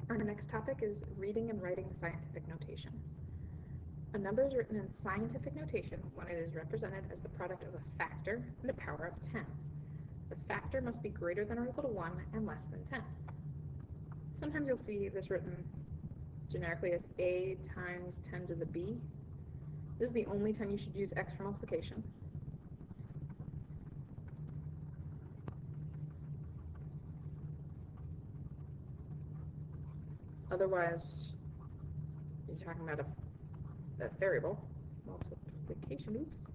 Our next topic is reading and writing scientific notation. A number is written in scientific notation when it is represented as the product of a factor and a power of 10. The factor must be greater than or equal to 1 and less than 10. Sometimes you'll see this written generically as a times 10 to the b. This is the only time you should use x for multiplication. Otherwise, you're talking about a variable multiplication. Oops.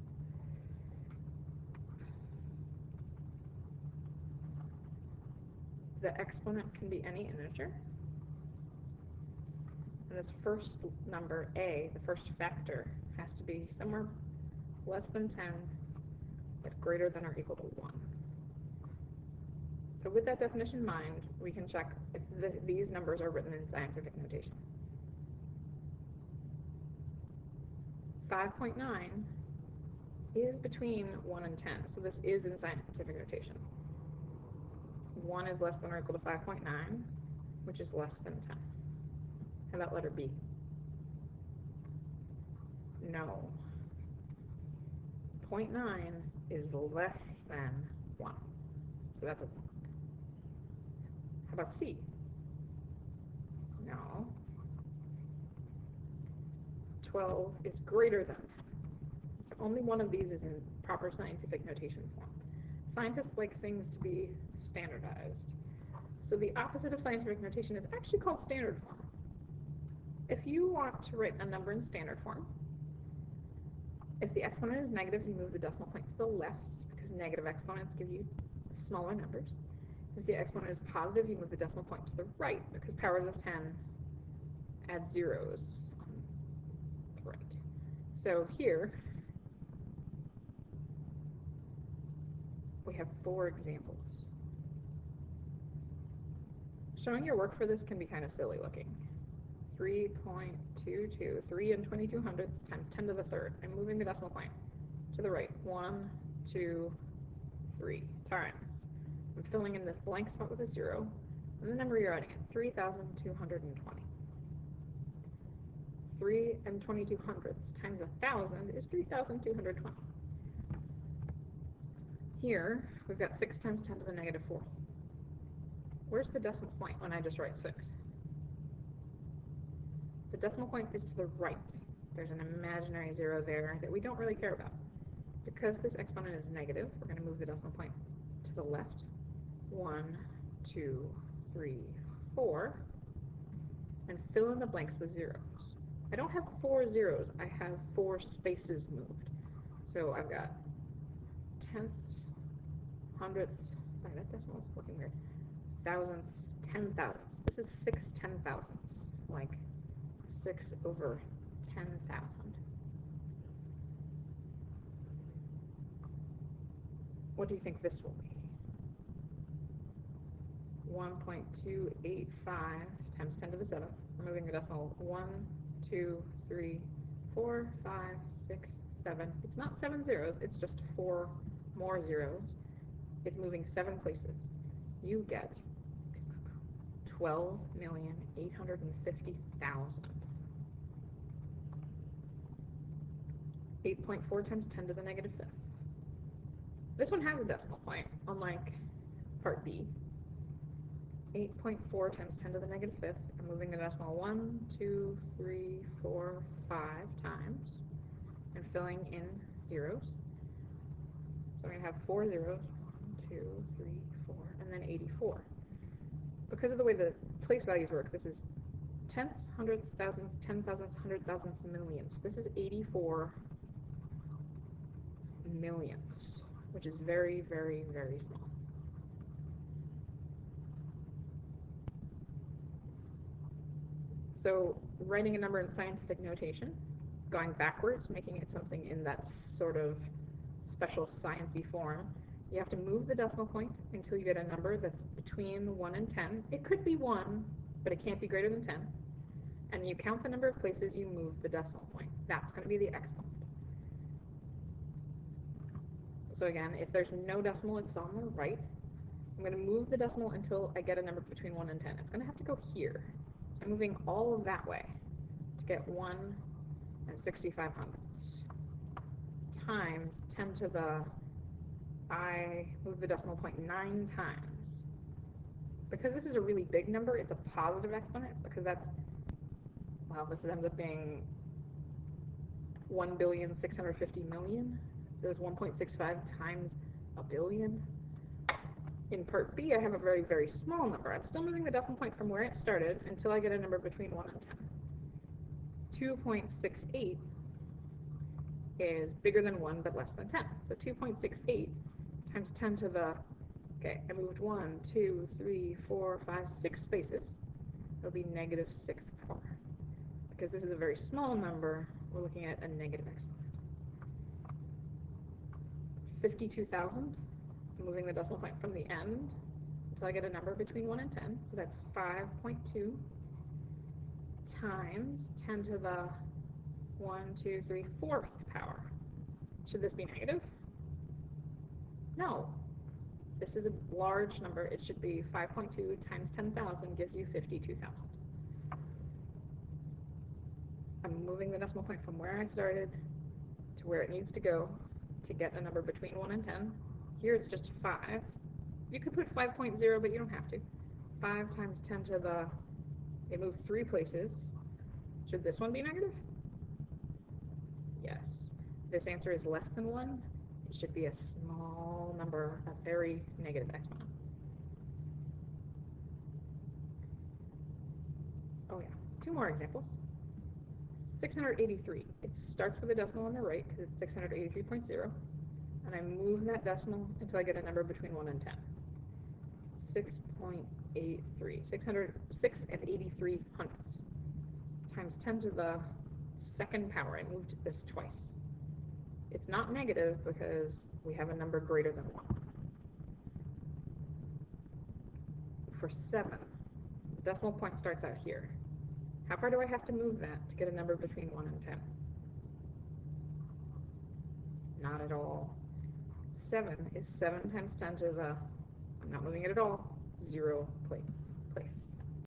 The exponent can be any integer. And this first number, a, the first factor, has to be somewhere less than 10, but greater than or equal to 1. So with that definition in mind, we can check if these numbers are written in scientific notation. 5.9 is between 1 and 10, so this is in scientific notation. 1 is less than or equal to 5.9, which is less than 10. How about letter B? No. 0.9 is less than 1, so that doesn't work. How about C? No. 12 is greater than 10. So only one of these is in proper scientific notation form. Scientists like things to be standardized. So the opposite of scientific notation is actually called standard form. If you want to write a number in standard form, if the exponent is negative, you move the decimal point to the left because negative exponents give you smaller numbers. If the exponent is positive, you move the decimal point to the right because powers of 10 add zeros on the right. So here, we have 4 examples. Showing your work for this can be kind of silly looking. 3.22, 3 and 22 hundredths times 10 to the third. I'm moving the decimal point to the right. 1, 2, 3 times. I'm filling in this blank spot with a 0, and the number you're writing at 3,220. 3 and 22 hundredths times 1,000 is 3,220. Here, we've got 6 times 10 to the negative 4th. Where's the decimal point when I just write 6? The decimal point is to the right. There's an imaginary 0 there that we don't really care about. Because this exponent is negative, we're going to move the decimal point to the left. 1, 2, 3, 4, and fill in the blanks with zeros. I don't have 4 zeros, I have 4 spaces moved. So I've got tenths, hundredths, sorry, that decimal is looking weird, thousandths, 10,000ths. This is 6 10,000ths, like 6 over 10,000. What do you think this will be? 1.285 times 10 to the 7th. We're moving the decimal 1, 2, 3, 4, 5, 6, 7. It's not 7 zeros, it's just 4 more zeros. It's moving 7 places. You get 12,850,000. 8.4 times 10 to the negative 5th. This one has a decimal point, unlike part B. 8.4 times 10 to the negative 5th. I'm moving the decimal 1, 2, 3, 4, 5 times, and filling in zeros. So I'm going to have 4 zeros, 1, 2, 3, 4, and then 84. Because of the way the place values work, this is tenths, hundredths, thousandths, 10,000ths, 100,000ths, millionths. This is 84 millionths, which is very, very, very small. So writing a number in scientific notation, going backwards, making it something in that sort of special sciencey form, you have to move the decimal point until you get a number that's between 1 and 10. It could be 1, but it can't be greater than 10. And you count the number of places you move the decimal point. That's going to be the exponent. So again, if there's no decimal, it's on the right. I'm going to move the decimal until I get a number between 1 and 10. It's going to have to go here. I'm moving all of that way to get 1 and 65 hundredths times 10 to the, I move the decimal point 9 times. Because this is a really big number, it's a positive exponent, because that's, well, this ends up being 1,650,000,000. So it's 1.65 times a billion. In part B, I have a very, very small number. I'm still moving the decimal point from where it started until I get a number between 1 and 10. 2.68 is bigger than 1 but less than 10. So 2.68 times 10 to the, okay, I moved 1, 2, 3, 4, 5, 6 spaces. It'll be negative 6th power. Because this is a very small number, we're looking at a negative exponent. 52,000. I'm moving the decimal point from the end until I get a number between 1 and 10. So that's 5.2 times 10 to the 1, 2, 3, 4th power. Should this be negative? No. This is a large number. It should be 5.2 times 10,000 gives you 52,000. I'm moving the decimal point from where I started to where it needs to go to get a number between 1 and 10. Here it's just 5. You could put 5.0, but you don't have to. 5 times 10 to the, it moved 3 places. Should this one be negative? Yes. This answer is less than 1. It should be a small number, a very negative exponent. Oh yeah, 2 more examples. 683. It starts with a decimal on the right because it's 683.0. And I move that decimal until I get a number between 1 and 10. 6.83. 6 and 83 hundredths times 10 to the 2nd power. I moved this twice. It's not negative because we have a number greater than 1. For 7, the decimal point starts out here. How far do I have to move that to get a number between 1 and 10? Not at all. 7 is 7 times 10 to the, I'm not moving it at all, 0 place.